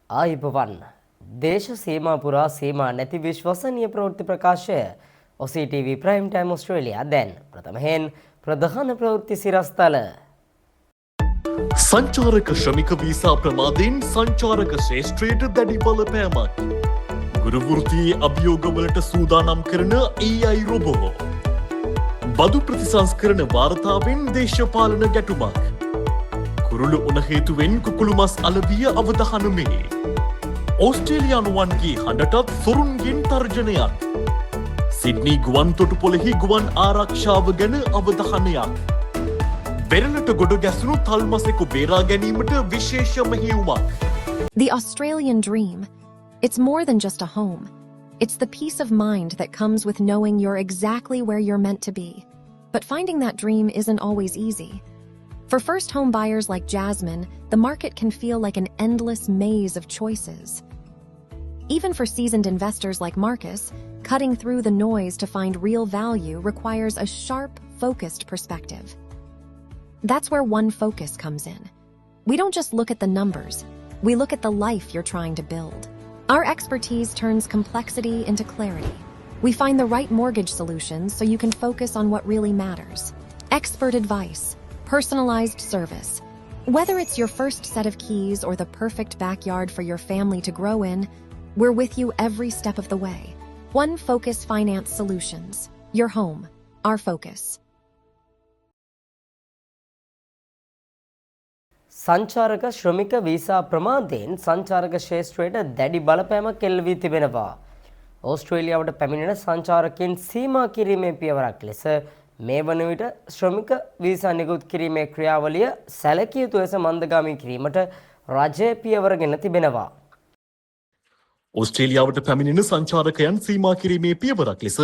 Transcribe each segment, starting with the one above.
ආයිබවන් දේශ සීමා පුරා සීමා නැති විශ්වසනීය ප්‍රවෘත්ති ප්‍රකාශය OCTV ප්‍රයිම් ටයිම් ඔස්ට්‍රේලියා දැන් ප්‍රථමයෙන් ප්‍රධාන ප්‍රවෘත්ති සිරස්තල සංචාරක ශ්‍රමික වීසා ප්‍රමාදයෙන් සංචාරක ශ්‍රේෂ්ඨයට දැඩි බලපෑමක්. ගුරු වෘත්තියේ අභියෝගවලට සූදානම් කරන AI රොබෝ. බදු ප්‍රතිසංස්කරණ වාර්තාවෙන් දේශපාලන ගැටුමක්. කුරුළු උණ හේතුවෙන් කුකුළු මස් අලවිය අවධානමේ. ඕස්ට්‍රේලියානුවන්ගේ හඬටත් සොරුන්ගෙන් තර්ජනයක්. සිඩ්නි ගුවන් තොටුපොළෙහි ගුවන් ආරක්ෂාව ගැන අවධානයක්. වෙරළට ගොඩ ගැසුණු තල්මසෙකු බේරා ගැනීමට විශේෂ මෙහෙයුමක්. The Australian dream. It's more than just a home. It's the peace of mind that comes with knowing you're exactly where you're meant to be. But finding that dream isn't always easy. For first home buyers like Jasmine, the market can feel like an endless maze of choices. Even for seasoned investors like Marcus, cutting through the noise to find real value requires a sharp, focused perspective. That's where One Focus comes in. We don't just look at the numbers, we look at the life you're trying to build. Our expertise turns complexity into clarity. We find the right mortgage solutions so you can focus on what really matters. Expert advice, personalized service. Whether it's your first set of keys or the perfect backyard for your family to grow in, we're with you every step of the way. One Focus Finance Solutions. Your home, our focus. සංචාරක ශ්‍රමික visa ප්‍රමාදයෙන් සංචාරක ශේෂ්ත්‍රයට දැඩි බලපෑමක් එල්ල වී තිබෙනවා. ඕස්ට්‍රේලියාවට පැමිණෙන සංචාරකයන් සීමා කිරීමේ පියවරක් ලෙස මේ වන විට ශ්‍රමික වීසා නිකුත් කිරීමේ ක්‍රියාවලිය සැලකිය යුතු ලෙස මන්දගාමී කිරීමට රජය පියවරගෙන තිබෙනවා. ඕස්ට්‍රේලියාවට පැමිණෙන සංචාරකයන් සීමා කිරීමේ පියවරක් ලෙස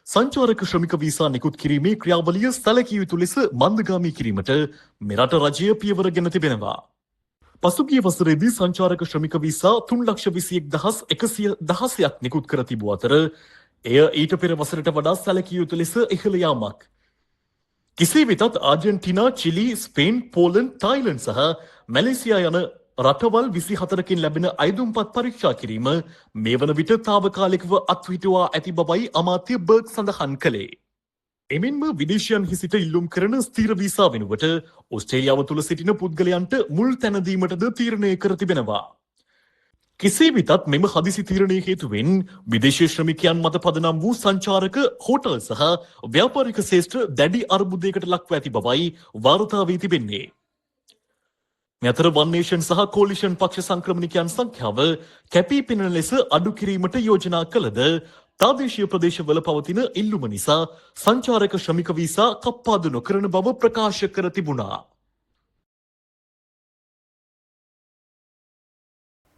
සංචාරක ශ්‍රමික වීසා නිකුත් කිරීමේ ක්‍රියාවලිය සැලකිය යුතු ලෙස මන්දගාමී කිරීමට මෙරට රජය පියවරගෙන තිබෙනවා. පසුගිය වසරේදී සංචාරක ශ්‍රමික වීසා 3,21,116ක් නිකුත් කර තිබූ අතර එය ඊට පෙර වසරට වඩා සැලකිය යුතු ලෙස ඉහළ යාමක්. කෙසේ වෙතත් ආජන්ටිනා, චිලි, ස්පේන්, පෝලන්ඩ්, තායිලන්ඩ් සහ මැලේසියා යන රටවල් 24කින් ලැබෙන අයදුම්පත් පරීක්ෂා කිරීම මේ වන විට තාවකාලිකව අත්විටුවා ඇති බවයි අමාත්‍ය බර්ග් සඳහන් කළේ. එමෙන්ම විදේශයන්හි සිට ඉල්ලුම් කරන ස්ථීර වීසා වෙනුවට ඕස්ට්‍රේලියාව තුළ සිටින පුද්ගලයන්ට මුල් තැන දීමටද තීරණය කර තිබෙනවා. කෙසේ වෙතත් මෙම හදිසි තීරණය හේතුවෙන් විදේශීය ශ්‍රමිකයන් මත පදනම් වූ සංචාරක, හෝටල් සහ ව්‍යාපාරික ශේෂ්ත්‍ර දැඩි අර්බුදයකට ලක්ව ඇති බවයි වාර්තා වී තිබෙන්නේ. මෙතර වන් නේෂන් සහ කෝලිෂන් පක්ෂ සංක්‍රමණිකයන් සංඛ්‍යාව කැපී පෙනෙන ලෙස අඩු කිරීමට යෝජනා කළද ප්‍රාදේශීය ප්‍රදේශවල පවතින ඉල්ලුම නිසා සංචාරක ශ්‍රමික වීසා කප්පාදු නොකරන බව ප්‍රකාශ කර තිබුණා.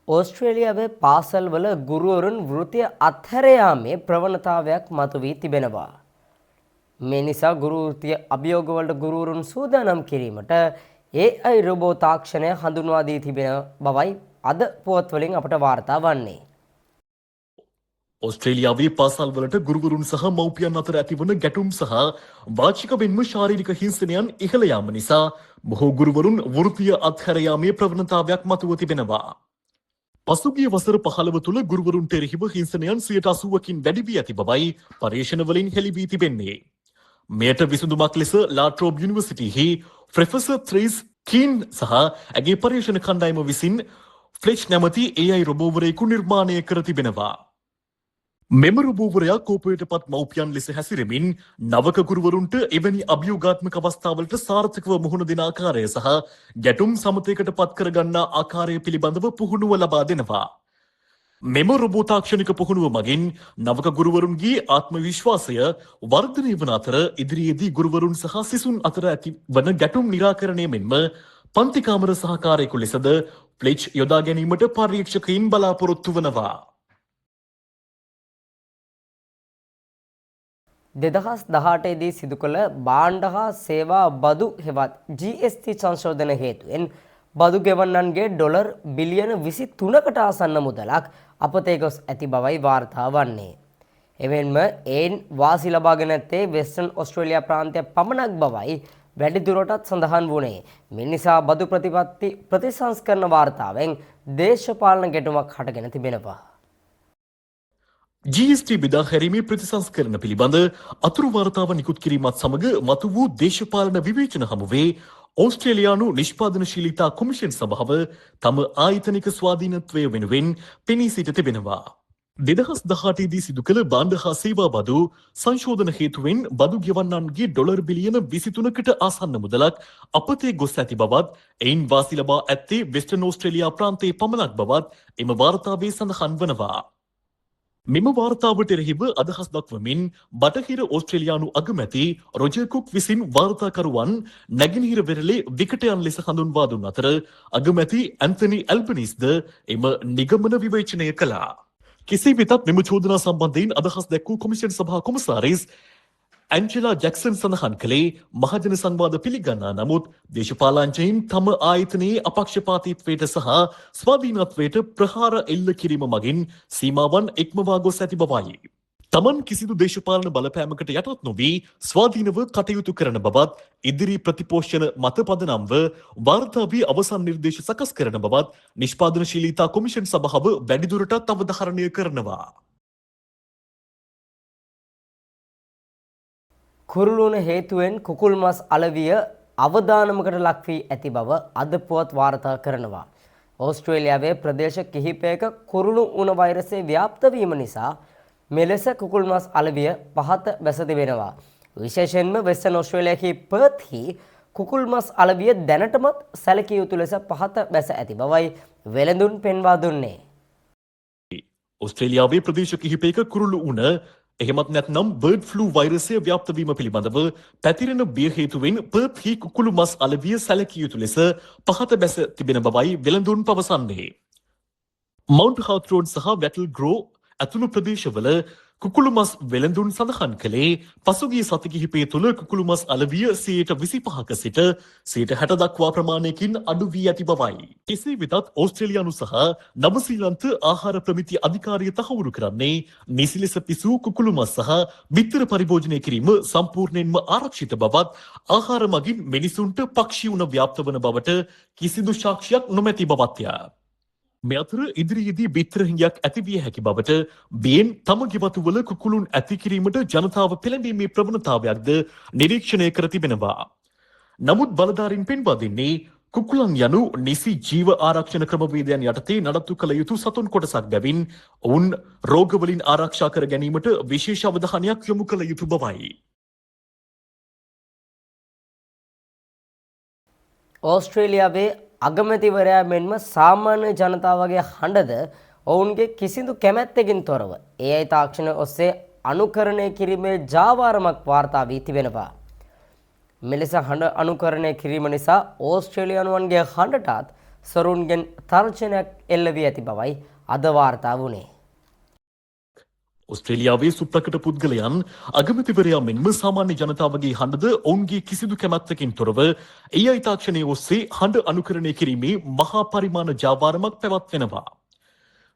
ඕස්ට්‍රේලියාවේ පාසල්වල ගුරුවරුන් වෘත්තිය අත්හැර යාමේ ප්‍රවණතාවයක් මතුවී තිබෙනවා. මේ නිසා ගුරු වෘත්තිය අභියෝගවලට ගුරුවරුන් සූදානම් කිරීමට AI රොබෝ තාක්ෂණය හඳුන්වා දී තිබෙන බවයි අද පුවත්වලින් අපට වාර්තා වන්නේ. ඕස්ට්‍රේලියාවේ පාසල්වලට ගුරුවරුන් සහ මව්පියන් අතර ඇතිවන ගැටුම් සහ වාචික වෙන්ම ශාරීරික හිංසනයන් ඉහළ යාම නිසා බොහෝ ගුරුවරුන් වෘත්තීය අත්හැර යාමේ ප්‍රවණතාවයක් මතුව තිබෙනවා. පසුගිය වසර 15 තුළ ගුරුවරුන්ට එරෙහිව හිංසනයන් 80%කින් වැඩි වී ඇති බවයි පර්යේෂණවලින් හෙළි වී තිබෙන්නේ. මෙයට විසඳුමක් ලෙස ලාට්‍රෝබ් යුනිවර්සිටියෙහි ප්‍රොෆෙසර් ත්‍රීස් කීන් සහ ඇගේ පර්යේෂණ කණ්ඩායම විසින් ෆ්ලෙච් නැමැති AI රොබෝවරයෙකු නිර්මාණය කර තිබෙනවා. මෙම රොබෝවරයා කෝපයට පත් මව්පියන් ලෙස හැසිරෙමින් නවක ගුරුවරුන්ට එවැනි අභියෝගාත්මක අවස්ථාවලට සාර්ථකව මුහුණ දෙන ආකාරය සහ ගැටුම් සමතයකට පත් කරගන්නා ආකාරය පිළිබඳව පුහුණුව ලබා දෙනවා. මෙම රොබෝ තාක්ෂණික පුහුණුව මගින් නවක ගුරුවරුන්ගේ ආත්ම විශ්වාසය වර්ධනය වන අතර ඉදිරියේදී ගුරුවරුන් සහ සිසුන් අතර ඇති වන ගැටුම් නිරාකරණය මෙන්ම පන්ති කාමර සහකාරයෙකු ලෙසද ෆ්ලෙච් යොදා ගැනීමට පර්යේක්ෂකයින් බලාපොරොත්තු වනවා. 2018 දී සිදු කළ භාණ්ඩ හා සේවා බදු හෙවත් GST සංශෝධන හේතුවෙන් බදු ගෙවන්නන්ගේ ඩොලර් බිලියන 23කට ආසන්න මුදලක් අපතේ ගොස් ඇති බවයි වාර්තා වන්නේ. එමෙන්ම එයින් වාසි ලබාගෙන ඇත්තේ වෙස්ටර්න් ඔස්ට්‍රේලියා ප්‍රාන්තය පමණක් බවයි වැඩිදුරටත් සඳහන් වුණේ. මේ නිසා බදු ප්‍රතිපත්ති ප්‍රතිසංස්කරණ වාර්තාවෙන් දේශපාලන ගැටුමක් හටගෙන තිබෙනවා. GST බෙදා හැරීමේ ප්‍රතිසංස්කරණ පිළිබඳ අතුරු වාර්තාව නිකුත් කිරීමත් සමග මතු වූ දේශපාලන විවේචන හමුවේ ඕස්ට්‍රේලියානු නිෂ්පාදනශීලීතා කොමිෂන් සභාව තම ආයතනික ස්වාධීනත්වය වෙනුවෙන් පෙනී සිට තිබෙනවා. 2018 දී සිදු කළ භාණ්ඩ හා සේවා බදු සංශෝධන හේතුවෙන් බදු ගෙවන්නන්ගේ ඩොලර් බිලියන 23කට ආසන්න මුදලක් අපතේ ගොස් ඇති බවත් එයින් වාසි ලබා ඇත්තේ වෙස්ටර්න් ඕස්ට්‍රේලියා ප්‍රාන්තයේ පමණක් බවත් එම වාර්තාවේ සඳහන් වනවා. මෙම වාර්තාවට එරෙහිව අදහස් දක්වමින් බටහිර ඕස්ට්‍රේලියානු අගමැති රොජර් කුක් විසින් වාර්තාකරුවන් නැගෙනහිර වෙරළේ විකටයන් ලෙස හඳුන්වා දුන් අතර අගමැති ඇන්තනි ඇල්බනිස්ද එම නිගමන විවේචනය කළා. කෙසේ වෙතත් මෙම චෝදනා සම්බන්ධයෙන් අදහස් දැක්වූ කොමිෂන් සභා කොමසාරිස් ඇන්ජෙලා ජැක්සන් සඳහන් කළේ මහජන සංවාද පිළිගන්නා නමුත් දේශපාලනඥයින් තම ආයතනයේ අපක්ෂපාතීත්වයට සහ ස්වාධීනත්වයට ප්‍රහාර එල්ල කිරීම මගින් සීමාවන් ඉක්මවා ගොස් ඇති බවයි. තමන් කිසිදු දේශපාලන බලපෑමකට යටත් නොවී ස්වාධීනව කටයුතු කරන බවත් ඉදිරි ප්‍රතිපෝෂණ මත පදනම්ව වාර්තාවේ අවසන් නිර්දේශ සකස් කරන බවත් නිෂ්පාදනශීලීතා කොමිෂන් සභාව වැඩිදුරටත් අවධාරණය කරනවා. කුරුළුණ හේතුවෙන් කුකුල් මස් අලවිය අවදානමකට ලක් වී ඇති බව අද පුවත් වාර්තා කරනවා. ඕස්ට්‍රේලියාවේ ප්‍රදේශ කිහිපයක කුරුළු උණ වෛරසය ව්‍යාප්ත වීම නිසා මෙලෙස කුකුල් මස් අලවිය පහත බැස තිබෙනවා. විශේෂයෙන්ම වෙස්ටර්න් ඕස්ට්‍රේලියාවේ පර්ත්හි කුකුල් මස් අලවිය දැනටමත් සැලකිය යුතු ලෙස පහත බැස ඇති බවයි වෙළඳුන් පෙන්වා දුන්නේ. ඕස්ට්‍රේලියාවේ ප්‍රදේශ කිහිපයක කුරුළු උණ එහෙමත් නැත්නම් බර්ඩ් ෆ්ලූ වෛරසය ව්‍යාප්ත වීම පිළිබඳව පැතිරෙන බිය හේතුවෙන් පර්ත්හි කුකුළු මස් අලවිය සැලකිය යුතු ලෙස පහත බැස තිබෙන බවයි වෙළඳුන් පවසන්නේ. මවුන්ට් හවුත් රෝඩ් සහ වැටල් ග්‍රෝ ඇතුළු ප්‍රදේශවල කුකුළු මස් වෙළඳුන් සඳහන් කළේ පසුගිය සති කිහිපය තුළ කුකුළු මස් අලවිය 25% සිට 60% දක්වා ප්‍රමාණයකින් අඩු වී ඇති බවයි. කෙසේ වෙතත් ඕස්ට්‍රේලියානු සහ නවසීලන්ත ආහාර ප්‍රමිති අධිකාරිය තහවුරු කරන්නේ නිසි ලෙස පිසූ කුකුළු මස් සහ බිත්තර පරිභෝජනය කිරීම සම්පූර්ණයෙන්ම ආරක්ෂිත බවත් ආහාර මගින් මිනිසුන්ට පක්ෂී උණ ව්‍යාප්ත වන බවට කිසිදු සාක්ෂියක් නොමැති බවත්ය. මේ අතර ඉදිරියේදී බිත්තර හිඟයක් ඇති විය හැකි බවට බියෙන් තම ගෙවතුවල කුකුළුන් ඇති කිරීමට ජනතාව පෙළඹීමේ ප්‍රවණතාවයක්ද නිරීක්ෂණය කර තිබෙනවා. නමුත් බලධාරීන් පෙන්වා දෙන්නේ කුකුලන් යනු නිසි ජීව ආරක්ෂණ ක්‍රමවේදයන් යටතේ නඩත්තු කළ යුතු සතුන් කොටසක් බැවින් ඔවුන් රෝගවලින් ආරක්ෂා කර ගැනීමට විශේෂ අවධානයක් යොමු කළ යුතු බවයි. ඕස්ට්‍රේලියාවේ අගමැතිවරයා මෙන්ම සාමාන්‍ය ජනතාවගේ හඬද ඔවුන්ගේ කිසිදු කැමැත්තකින් තොරව AI තාක්ෂණය ඔස්සේ අනුකරණය කිරීමේ ජාවාරමක් වාර්තා වී තිබෙනවා. මෙලෙස හඬ අනුකරණය කිරීම නිසා ඕස්ට්‍රේලියානුවන්ගේ හඬටත් සොරුන්ගෙන් තර්ජනයක් එල්ල වී ඇති බවයි අද වාර්තා වුණේ. ඔස්ට්‍රේලියාවේ සුප්‍රකට පුද්ගලයන් අගමැතිවරයා මෙන්ම සාමාන්‍ය ජනතාවගේ හඬද ඔවුන්ගේ කිසිදු කැමැත්තකින් තොරව AI තාක්ෂණය ඔස්සේ හඬ අනුකරණය කිරීමේ මහා පරිමාණ ජාවාරමක් පැවැත්වෙනවා.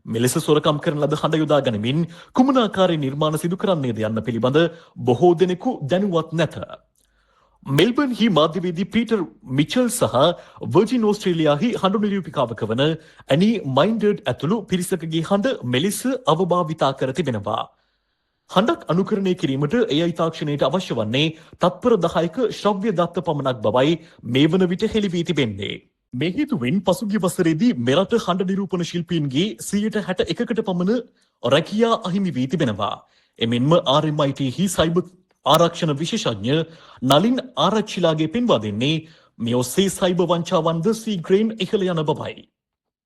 මෙලෙස සොරකම් කරන ලද හඬ යොදා ගනිමින් කුමන ආකාරයේ නිර්මාණ සිදු කරන්නේද යන්න පිළිබඳ බොහෝ දෙනෙකු දැනුවත් නැත. මෙල්බර්න්හි මාධ්‍යවේදී පීටර් මිචල් සහ වර්ජින් ඕස්ට්‍රේලියාහි හඬු නිරූපිකාවක වන ඇනි මයින්ඩර්ඩ් ඇතුළු පිරිසකගේ හඬ මෙලෙස අවභාවිතා කර තිබෙනවා. හඬක් අනුකරණය කිරීමට AI තාක්ෂණයට අවශ්‍ය වන්නේ තත්පර 10ක ශ්‍රව්‍ය දත්ත පමණක් බවයි මේ වන විට හෙළි වී තිබෙන්නේ. මේ හේතුවෙන් පසුගිය වසරේදී මෙරට හඬ නිරූපණ ශිල්පීන්ගේ 61%කට පමණ රැකියා අහිමි වී තිබෙනවා. එමෙන්ම RMIT-හි සයිබර් ආරක්ෂණ විශේෂඥ නලින් ආරච්චිලාගේ පෙන්වා දෙන්නේ මේ ඔස්සේ සයිබර් වංචාවන්ද සීග්‍රේන් ඉහළ යන බවයි.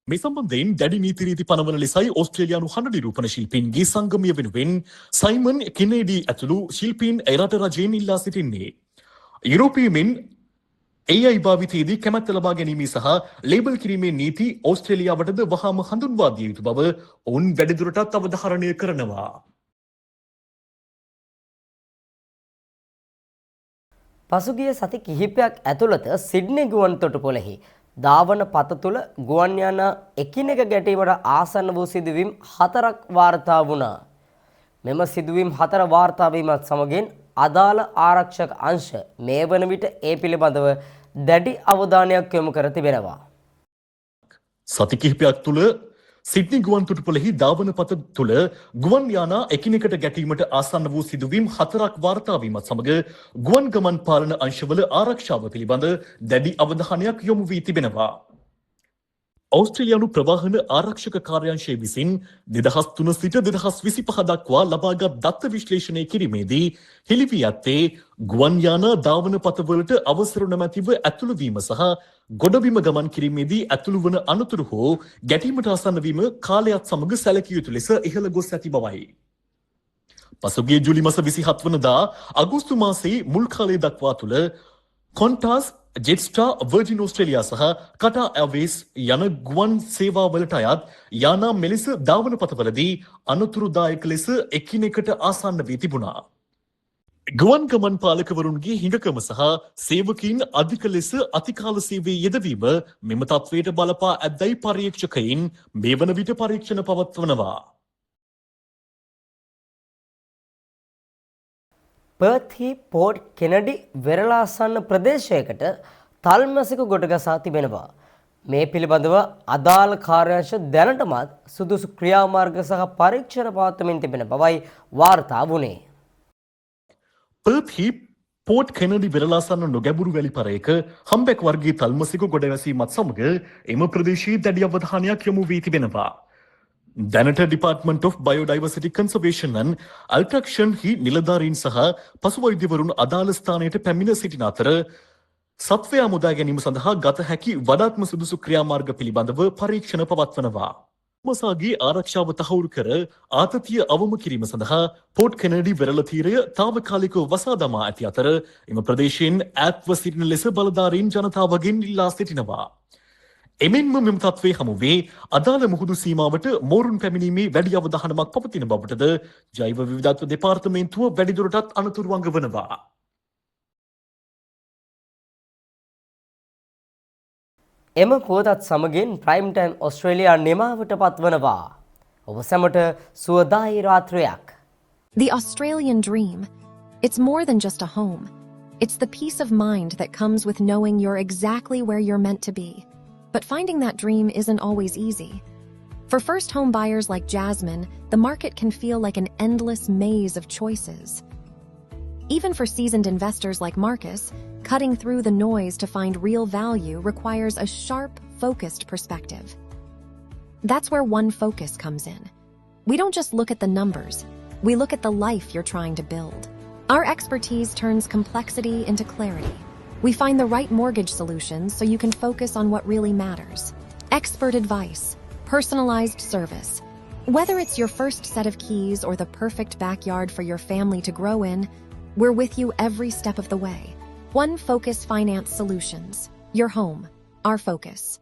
මේ සම්බන්ධයෙන් දැඩි නීති රීති පනවන ලෙසයි ඕස්ට්‍රේලියානු හඬ නිරූපණ ශිල්පීන්ගේ සංගමය වෙනුවෙන් සයිමන් කෙනේඩි ඇතුළු ශිල්පීන් එරට රජයෙන් ඉල්ලා සිටින්නේ. යුරෝපීයමින් AI භාවිතයේදී කැමැත්ත ලබා ගැනීම සහ ලේබල් කිරීමේ නීති ඕස්ට්‍රේලියාවටද වහාම හඳුන්වා දිය යුතු බව ඔවුන් වැඩිදුරටත් අවධාරණය කරනවා. පසුගිය සති කිහිපයක් ඇතුළත සිඩ්නි ගුවන් තොටුපොළෙහි ධාවන පත තුළ ගුවන් යානා එකිනෙක ගැටීමට ආසන්න වූ සිදුවීම් 4ක් වාර්තා වුණා. මෙම සිදුවීම් 4 වාර්තා වීමත් සමගින් අදාළ ආරක්ෂක අංශ මේ වන විට ඒ පිළිබඳව දැඩි අවධානයක් යොමු කර තිබෙනවා. සති කිහිපයක් තුළ සිඩ්නි ගුවන් තොටුපළෙහි ධාවන පත තුළ ගුවන් යානා එකිනෙකට ගැටීමට ආසන්න වූ සිදුවීම් 4ක් වාර්තා වීමත් සමග ගුවන් ගමන් පාලන අංශවල ආරක්ෂාව පිළිබඳ දැඩි අවධානයක් යොමු වී තිබෙනවා. ඔස්ට්‍රේලියානු ප්‍රවාහන ආරක්ෂක කාර්යාංශය විසින් 2003 සිට 2025 දක්වා ලබාගත් දත්ත විශ්ලේෂණය කිරීමේදී හෙළි වී ඇත්තේ ගුවන් යානා ධාවන පතවලට අවසර නොමැතිව ඇතුළු වීම සහ ගොඩබිම ගමන් කිරීමේදී ඇතුළු වන අනතුරු හෝ ගැටීමට ආසන්න වීම කාලයත් සමග සැලකිය යුතු ලෙස ඉහළ ගොස් ඇති බවයි. පසුගිය ජූලි මාස 27 වනදා අගෝස්තු මාසයේ මුල් කාලය දක්වා තුළ කොන්ටාස් ජෙට්ස්ටා වර්ජින් ඕස්ට්‍රේලියා සහ කටා එයාර්වේස් යන ගුවන් සේවාවලට අයත් යානා මෙලෙස ධාවන පතවලදී අනතුරුදායක ලෙස එකිනෙකට ආසන්න වී තිබුණා. ගුවන් ගමන් පාලකවරුන්ගේ හිඟකම සහ සේවකීන් අධික ලෙස අතිකාල සේවයේ යෙදවීම මෙම තත්වයට බලපා ඇතැයි පරීක්ෂකයින් මේ වන විට පරීක්ෂණ පවත්වනවා. පර්ත්හි පෝර්ට් කෙනඩි වෙරළාසන්න ප්‍රදේශයකට තල්මැසික ගොඩගසා තිබෙනවා. මේ පිළිබඳව අදාළ කාර්යාංශ දැනටමත් සුදුසු ක්‍රියාමාර්ග සහ පරීක්ෂණ පවත්වමින් තිබෙන බවයි වාර්තා වුණේ. පර්ත්හි පෝර්ට් කෙනඩි වෙරළාසන්න නොගැඹුරු වැලිපරයක හම්බෙක් වර්ගයේ තල්මැසික ගොඩවැසීමත් සමග එම ප්‍රදේශයේ දැඩි අවධානයක් යොමු වී තිබෙනවා. දැනට ඩිපාර්ට්මන්ට් ඔෆ් බයෝඩයිවර්සිටි කන්සර්වේෂන් and අල්ට්‍රැක්ෂන් හි නිලධාරීන් සහ පසුවෛද්‍යවරුන් අදාළ ස්ථානයට පැමිණ සිටින අතර සත්වයා මුදා ගැනීම සඳහා ගත හැකි වඩාත්ම සුදුසු ක්‍රියාමාර්ග පිළිබඳව පරීක්ෂණ පවත්වනවා. මසාගේ ආරක්ෂාව තහවුරු කර ආතතිය අවම කිරීම සඳහා පෝර්ට් කෙනඩි වෙරළ තීරය తాවකාලිකව වසා දමා ඇති අතර එම ප්‍රදේශයෙන් ඈත්ව සිටින ලෙස බලධාරීන් ජනතාවගෙන් ඉල්ලා සිටිනවා. එමෙන්ම මෙම තත්ත්වයේ හමුවේ අදාළ මුහුදු සීමාවට මෝරුන් පැමිණීමේ වැඩි අවධානමක් පවතින බවටද ජෛව විවිධත්ව දෙපාර්තමේන්තුව වැඩිදුරටත් අනතුරු වඟවනවා. එම පුවතත් සමගින් ප්‍රයිම් ටයිම් ඔස්ට්‍රේලියා නිමාවට පත්වනවා. ඔබ සැමට සුවදායි රාත්‍රියක්. The Australian dream. It's more than just a home. It's the peace of mind that comes with knowing you're exactly where you're meant to be. But finding that dream isn't always easy. For first home buyers like Jasmine, the market can feel like an endless maze of choices. Even for seasoned investors like Marcus, cutting through the noise to find real value requires a sharp, focused perspective. That's where One Focus comes in. We don't just look at the numbers, we look at the life you're trying to build. Our expertise turns complexity into clarity. We find the right mortgage solutions so you can focus on what really matters. Expert advice, personalized service. Whether it's your first set of keys or the perfect backyard for your family to grow in, we're with you every step of the way. One Focus Finance Solutions. Your home, our focus.